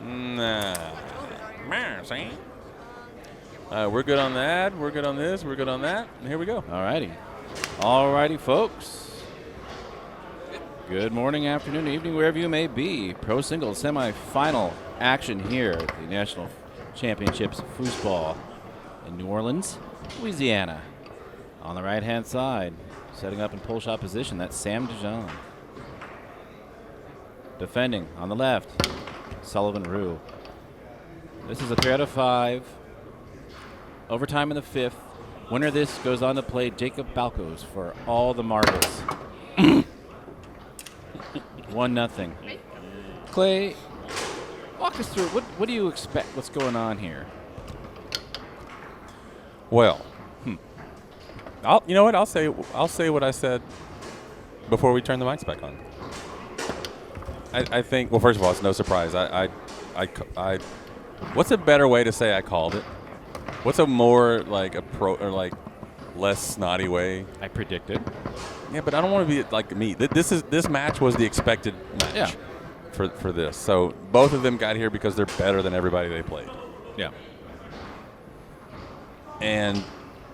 Nah. See? We're good on that. We're good on this. We're good on that. And here we go. All righty, folks. Good morning, afternoon, evening, wherever you may be. Pro Singles semifinal action here at the National Championships of Foosball in New Orleans, Louisiana. On the right-hand side, setting up in pull shot position, that's Sam Dijohn. Defending on the left, Sullivan Rue. This is a 3 out of 5. Overtime in the 5th. Winner of this goes on to play Jacob Balcos for all the marbles. 1-0. Clay, walk us through. What do you expect? What's going on here? Well, you know what? I'll say what I said before we turn the mics back on. I think. Well, first of all, it's no surprise. What's a better way to say I called it? What's a more like less snotty way? I predicted. Yeah, but I don't want to be like me. This match was the expected match for this. So both of them got here because they're better than everybody they played. Yeah. And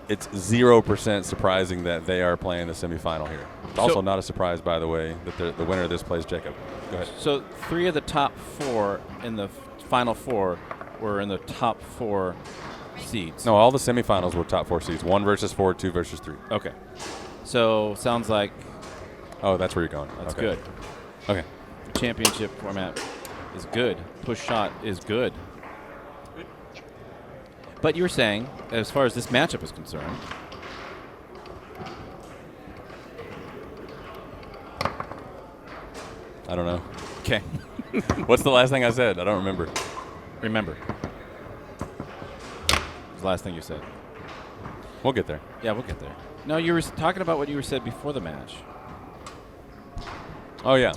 it's 0% surprising that they are playing the semifinal here. It's also not a surprise, by the way, that the winner of this plays Jacob. Go ahead. So 3 of the top 4 in the Final Four were in the top 4 seeds. No, all the semifinals were top 4 seeds. 1 versus 4, 2 versus 3. Okay. So sounds like. Oh, that's where you're going. That's okay. good. Okay. The championship format is good. Push shot is good. But you were saying, as far as this matchup is concerned. I don't know. Okay. What's the last thing I said? I don't remember. Remember. Was the last thing you said. We'll get there. Yeah, we'll get there. No, you were talking about what you were said before the match. Oh, yeah.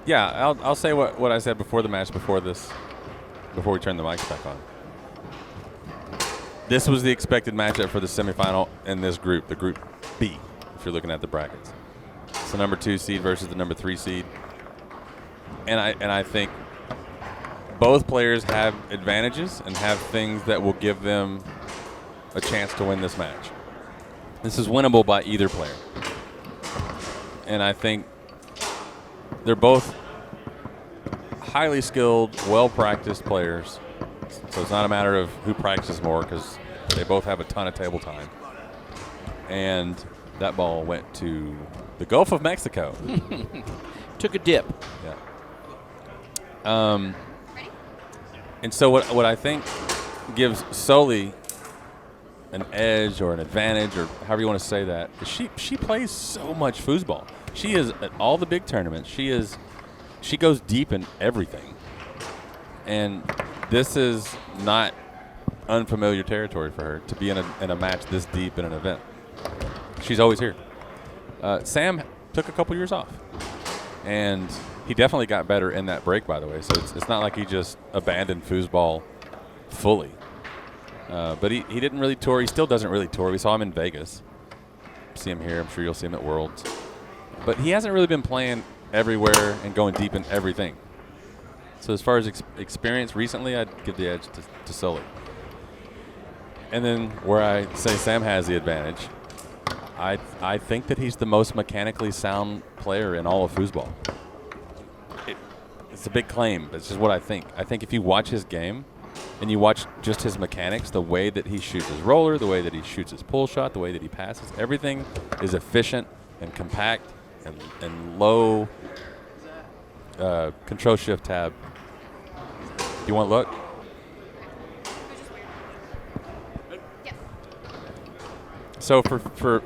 Yeah, I'll say what I said before the match, before we turn the mics back on. This was the expected matchup for the semifinal in this group, the Group B, if you're looking at the brackets. It's the number 2 seed versus the number 3 seed. And I think both players have advantages and have things that will give them a chance to win this match. This is winnable by either player. And I think they're both highly skilled, well-practiced players. So it's not a matter of who practices more because they both have a ton of table time. And that ball went to the Gulf of Mexico. Took a dip. Yeah. And so what I think gives Sully an edge or an advantage or however you want to say that, is she plays so much foosball. She is at all the big tournaments. She goes deep in everything. And this is not unfamiliar territory for her to be in a match this deep in an event. She's always here. Sam took a couple years off. And he definitely got better in that break, by the way. So it's not like he just abandoned foosball fully. But he didn't really tour. He still doesn't really tour. We saw him in Vegas. See him here. I'm sure you'll see him at Worlds. But he hasn't really been playing everywhere and going deep in everything. So as far as experience recently, I'd give the edge to Sully. And then where I say Sam has the advantage, I think that he's the most mechanically sound player in all of foosball. It's a big claim, but it's just what I think. I think if you watch his game and you watch just his mechanics, the way that he shoots his roller, the way that he shoots his pull shot, the way that he passes, everything is efficient and compact and low control shift tab. You want to look? So for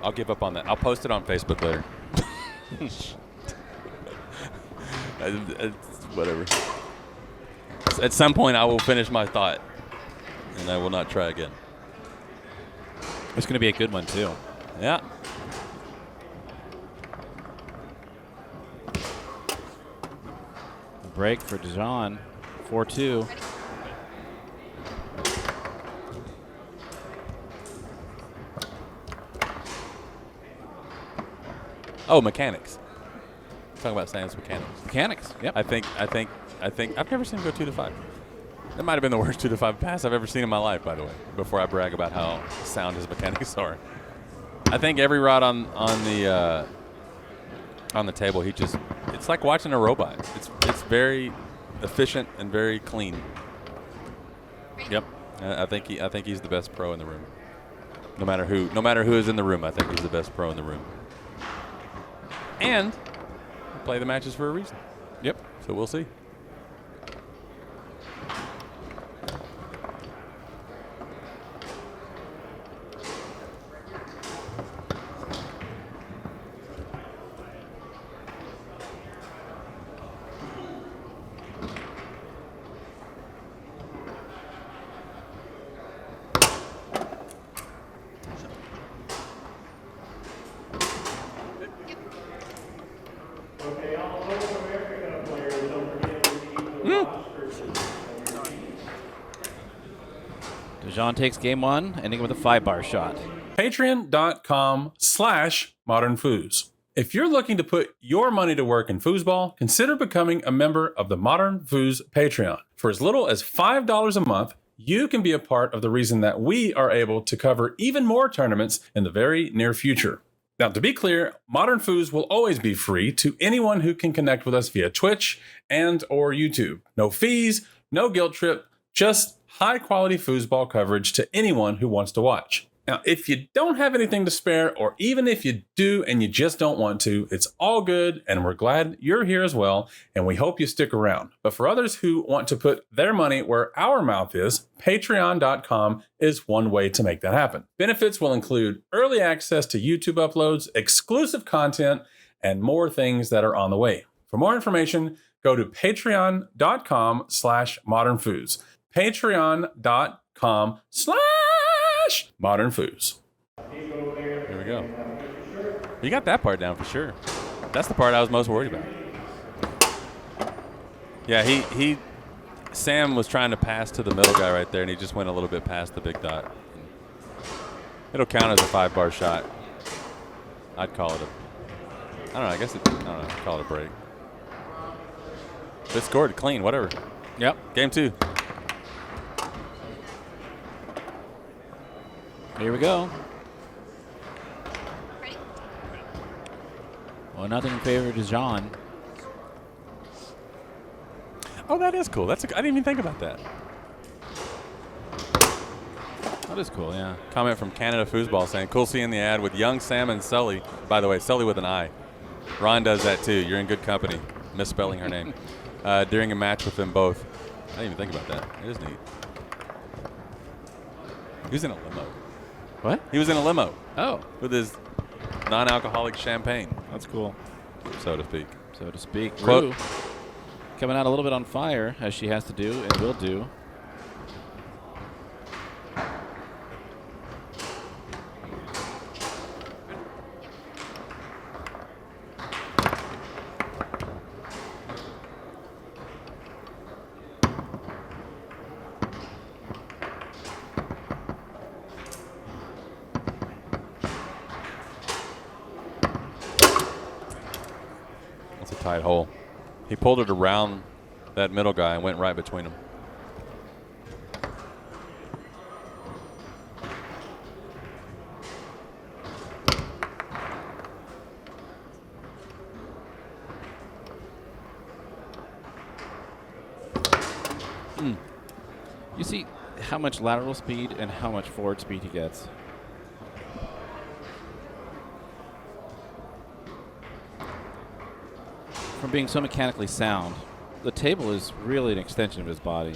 I'll give up on that. I'll post it on Facebook later. Whatever. At some point, I will finish my thought, and I will not try again. It's going to be a good one, too. Yeah. Break for Dijohn. 4-2. Oh, mechanics. Talking about Sam's mechanics. Mechanics. Yep. I think I've never seen him go 2-5. That might have been the worst 2-5 pass I've ever seen in my life, by the way, before I brag about how sound his mechanics are. I think every rod on the table, it's like watching a robot. It's very efficient and very clean. Yep. I think he's the best pro in the room. No matter who is in the room, I think he's the best pro in the room. And we play the matches for a reason. Yep. So we'll see. Dijohn takes game one, ending with a 5-bar shot. Patreon.com/Modern Foos. If you're looking to put your money to work in foosball, consider becoming a member of the Modern Foos Patreon. For as little as $5 a month, you can be a part of the reason that we are able to cover even more tournaments in the very near future. Now, to be clear, Modern Foos will always be free to anyone who can connect with us via Twitch and or YouTube. No fees, no guilt trip, just high-quality foosball coverage to anyone who wants to watch. Now, if you don't have anything to spare, or even if you do and you just don't want to, it's all good, and we're glad you're here as well, and we hope you stick around. But for others who want to put their money where our mouth is, patreon.com is one way to make that happen. Benefits will include early access to YouTube uploads, exclusive content, and more things that are on the way. For more information, go to patreon.com/modernfoos. Patreon.com/Modern Foos. Here we go. You got that part down for sure. That's the part I was most worried about. Yeah, Sam was trying to pass to the middle guy right there, and he just went a little bit past the big dot. It'll count as a 5-bar shot. I'd call it I'd call it a break. But it scored clean, whatever. Yep. Game 2. Here we go. Well, nothing in favor of Dijohn. Oh, that is cool. I didn't even think about that. That is cool, yeah. Comment from Canada Foosball saying, cool seeing the ad with young Sam and Sully. By the way, Sully with an I. Ron does that too. You're in good company. Misspelling her name. During a match with them both. I didn't even think about that. It is neat. He was in a limo. What? He was in a limo. Oh. With his non-alcoholic champagne. That's cool. So to speak. So to speak. Quote. Rue coming out a little bit on fire, as she has to do and will do. Tight hole. He pulled it around that middle guy and went right between them. You see how much lateral speed and how much forward speed he gets. From being so mechanically sound, the table is really an extension of his body.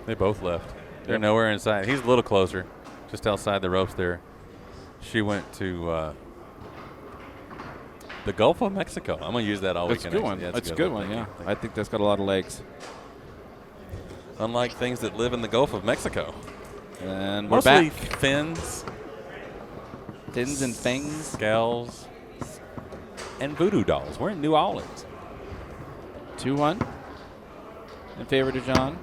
They both left. They're nowhere inside. He's a little closer, just outside the ropes there. She went to The Gulf of Mexico. I'm going to use that all That's a weekend. good one. Yeah, That's a good one, yeah. I think that's got a lot of legs. Unlike things that live in the Gulf of Mexico. And we're Mostly back. fins. Fins and things. Scales. And voodoo dolls. We're in New Orleans. 2-1 in favor to Dijohn.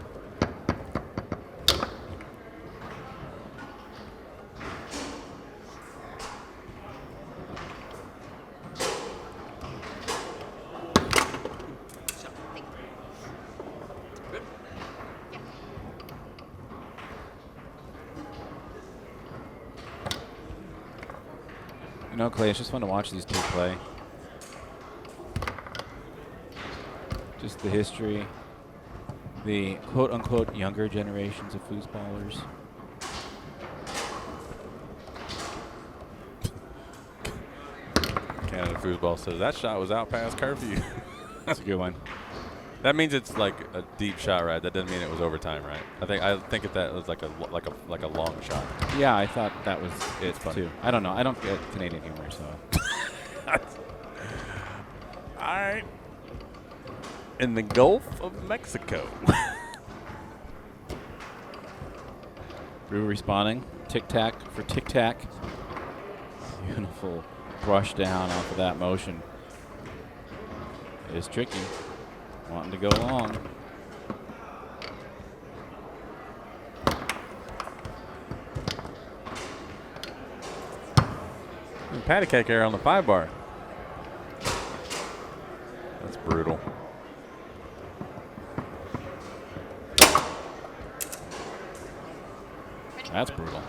You know, Clay, it's just fun to watch these two play. Just the history, the quote-unquote younger generations of foosballers. Canada Foosball says that shot was out past curfew. That's a good one. That means it's like a deep shot, right? That doesn't mean it was overtime, right? I think that was like a long shot. Yeah, I thought that was it funny. too. I don't know. I don't get Canadian humor, so. All right. In the Gulf of Mexico. Brew responding. Tic-tac for tic-tac. Beautiful brush down off of that motion. It is tricky. Wanting to go long. And patty cake air on the 5-bar. That's brutal. That's brutal.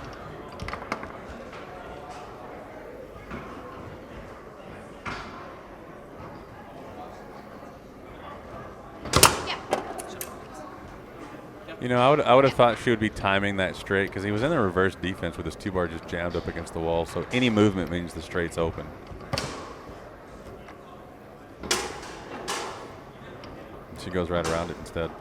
You know, I would have thought she would be timing that straight because he was in the reverse defense with his 2-bar just jammed up against the wall. So any movement means the straight's open. She goes right around it instead.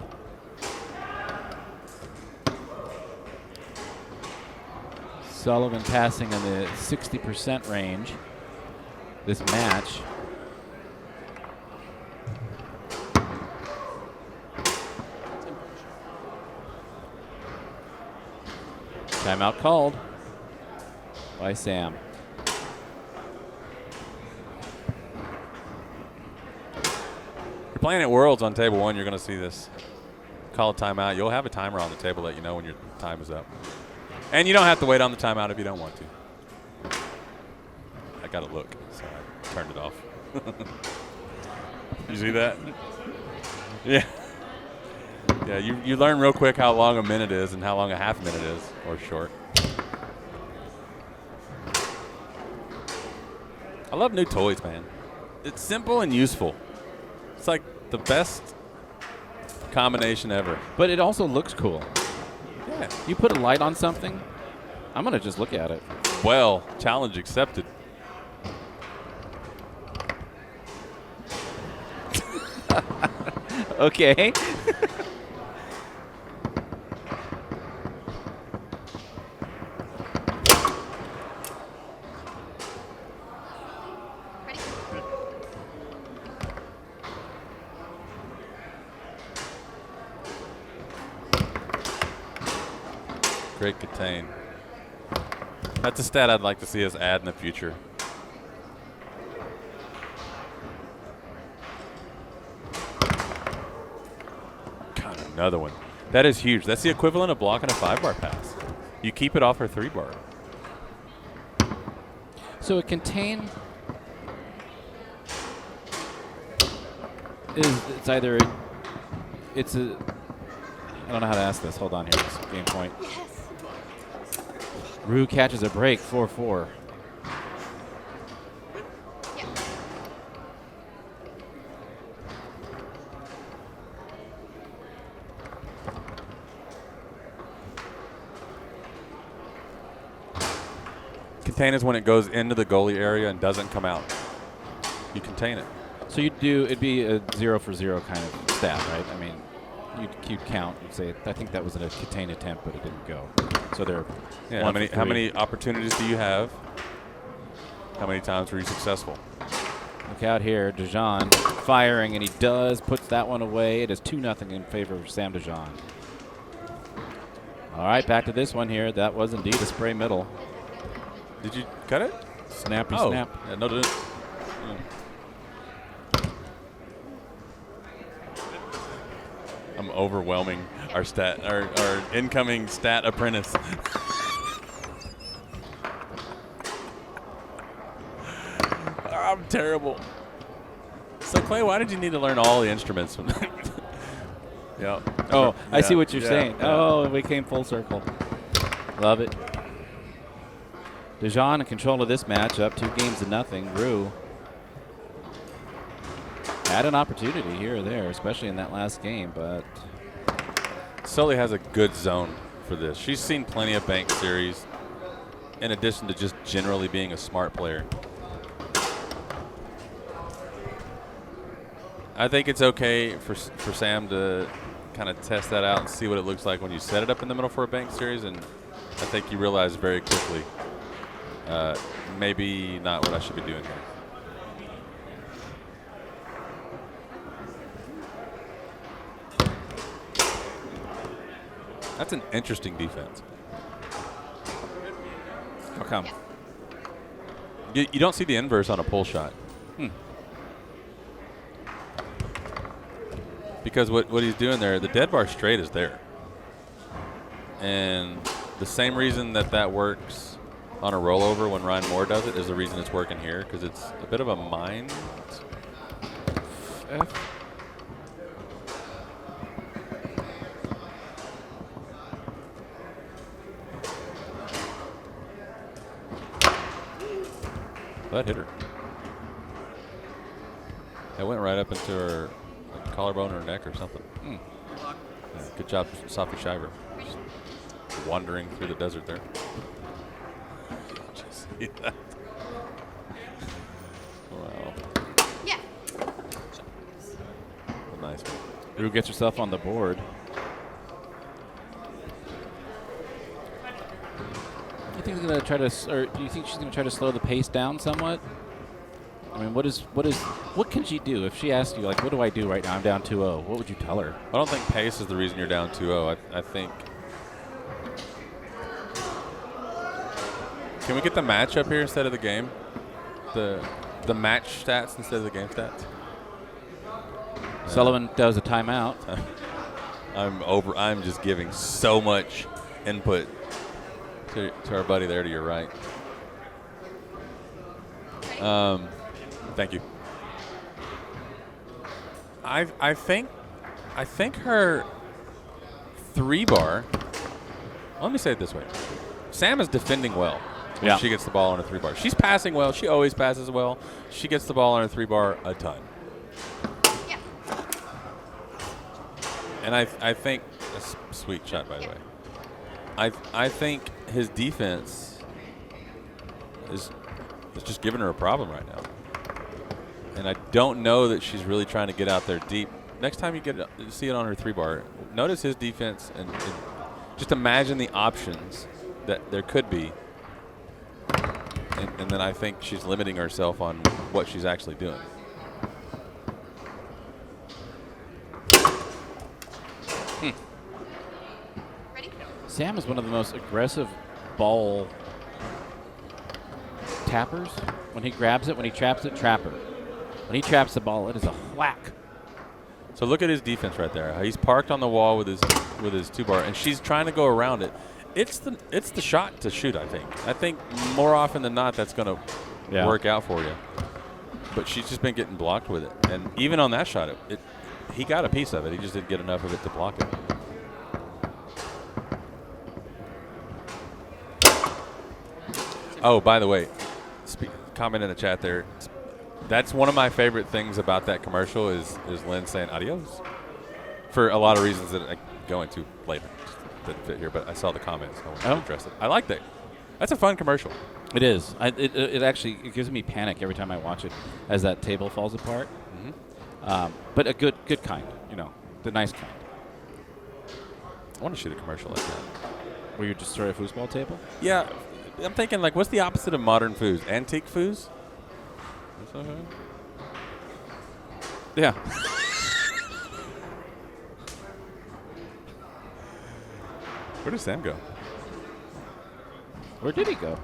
Sullivan passing in the 60% range this match. Timeout called by Sam. You're playing at Worlds on table 1, you're going to see this. Call a timeout. You'll have a timer on the table that you know when your time is up. And you don't have to wait on the timeout if you don't want to. I got to look, so I turned it off. You see that? Yeah. Yeah, you learn real quick how long a minute is and how long a half minute is, or short. I love new toys, man. It's simple and useful. It's like the best combination ever. But it also looks cool. Yeah. You put a light on something, I'm going to just look at it. Well, challenge accepted. Okay. Great contain. That's a stat I'd like to see us add in the future. God, another one. That is huge. That's the equivalent of blocking a 5-bar pass. You keep it off her 3-bar. So a contain is it's either it's a I don't know how to ask this. Hold on here. This is game point. Rue catches a break, 4-4. Contain is when it goes into the goalie area and doesn't come out. You contain it. So it'd be a 0 for 0 kind of stat, right? I mean, you'd count and say, I think that was a contain attempt, but it didn't go. So they're how many opportunities do you have? How many times were you successful? Look out here. Dijohn firing, and he puts that one away. It is 2-0 in favor of Sam Dijohn. All right, back to this one here. That was indeed a spray middle. Did you cut it? Snappy Oh. snap. Yeah, no, didn't. I'm overwhelming our incoming stat apprentice. I'm terrible. So Clay, why did you need to learn all the instruments? Yeah. Oh, I see Yeah, what you're yeah, saying. yeah. Oh, we came full circle. Love it. Dijohn in control of this matchup, 2-0. Rue had an opportunity here or there, especially in that last game, but Sully has a good zone for this. She's seen plenty of bank series, in addition to just generally being a smart player. I think it's okay for Sam to kind of test that out and see what it looks like when you set it up in the middle for a bank series, and I think you realize very quickly maybe not what I should be doing here. That's an interesting defense. how come? You don't see the inverse on a pull shot. Because what he's doing there, the dead bar straight is there. And the same reason that works on a rollover when Ryan Moore does it is the reason it's working here, because it's a bit of a mind. That hit her. It went right up into her collarbone or neck or something. Yeah, good job, Sophie Shiver. Just wandering through the desert there. Did you see that? Wow. Yeah. A nice one. Rue gets herself on the board. Do you think he's gonna try to, or do you think she's gonna try to slow the pace down somewhat? I mean, what can she do if she asks you, like, what do I do right now? I'm down 2-0. What would you tell her? I don't think pace is the reason you're down 2-0. I think. Can we get the match up here instead of the game? The match stats instead of the game stats? Sullivan does a timeout. I'm just giving so much input to our buddy there to your right. Thank you. I think her 3-bar. Let me say it this way: Sam is defending well when she gets the ball on her 3-bar. She's passing well. She always passes well. She gets the ball on her 3-bar a ton. Yeah. And I think a sweet shot, by the way. I think his defense is just giving her a problem right now. And I don't know that she's really trying to get out there deep. Next time you see it on her 3-bar, notice his defense and just imagine the options that there could be. And then I think she's limiting herself on what she's actually doing. Ready? Sam is one of the most aggressive ball tappers. When he grabs it, when he traps it, trapper. When he traps the ball, it is a whack. So look at his defense right there. He's parked on the wall with his 2-bar, and she's trying to go around it. It's the shot to shoot, I think. I think more often than not that's going to work out for you. But she's just been getting blocked with it. And even on that shot, he got a piece of it. He just didn't get enough of it to block it. Oh, by the way, comment in the chat there. That's one of my favorite things about that commercial is Lynn saying adios. For a lot of reasons that I go into later. Didn't fit here, but I saw the comments. I wanted to address it. I like that. That's a fun commercial. It is. It actually gives me panic every time I watch it as that table falls apart. But a good kind, the nice kind. I want to shoot a commercial like that. Where you destroy a foosball table? Yeah. I'm thinking, like, what's the opposite of modern foos? Antique foos? Yeah. Where did Sam go? Where did he go?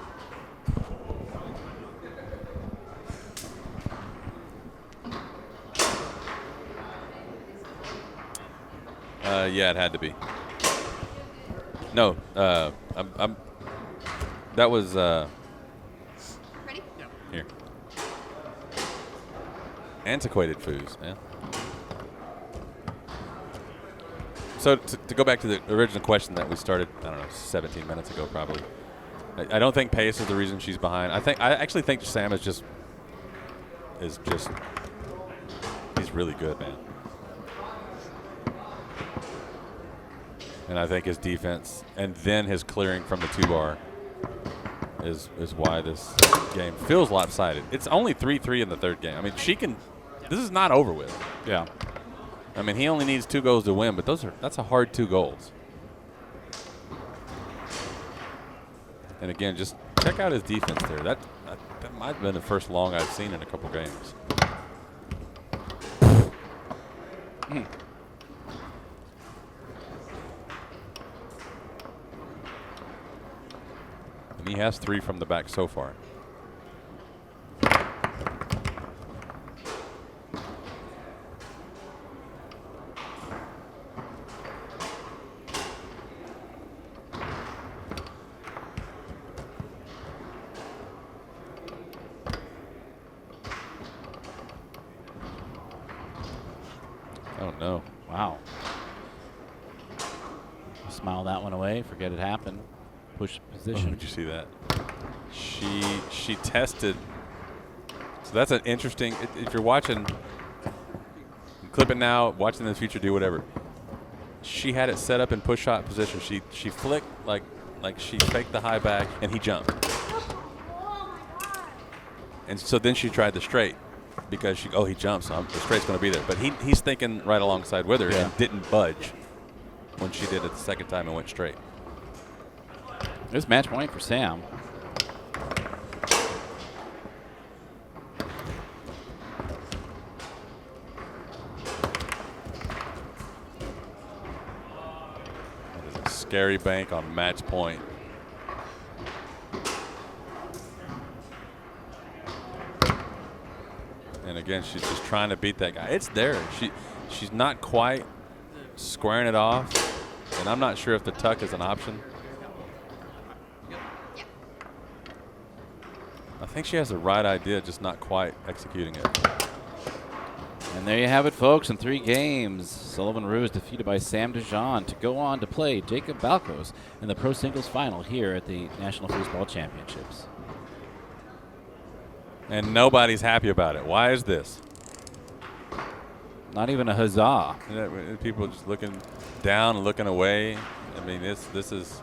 Yeah, it had to be. No, I'm. That was Ready? here. Antiquated Foos, man. So to go back to the original question that we started, I don't know, 17 minutes ago probably. I don't think pace is the reason she's behind. I actually think Sam is just he's really good, man. And I think his defense and then his clearing from the 2-bar is why this game feels lopsided. It's only 3-3 in the third game. I mean, she can. This is not over with. Yeah. I mean, he only needs 2 goals to win, but that's a hard 2 goals. And again, just check out his defense there. That might have been the first long I've seen in a couple games. And he has 3 from the back so far. Oh, no. Wow. Smile that one away. Forget it happened. Push Oh, position. did you see that? She tested. So that's an interesting. If you're watching, clip it now. Watching in the future, do whatever. She had it set up in push shot position. She flicked like she faked the high back, and he jumped. And so then she tried the straight because he jumps. So the straight's going to be there. But he's thinking right alongside with her and didn't budge when she did it the second time and went straight. This match point for Sam. That is a scary bank on match point. And again, she's just trying to beat that guy. It's there. She's not quite squaring it off, and I'm not sure if the tuck is an option. I think she has the right idea, just not quite executing it. And there you have it, folks. In 3 games, Sullivan Ruse defeated by Sam Dijohn to go on to play Jacob Balkos in the Pro Singles Final here at the National Foosball Championships. And nobody's happy about it. Why is this? Not even a huzzah. People just looking down and looking away. I mean, this is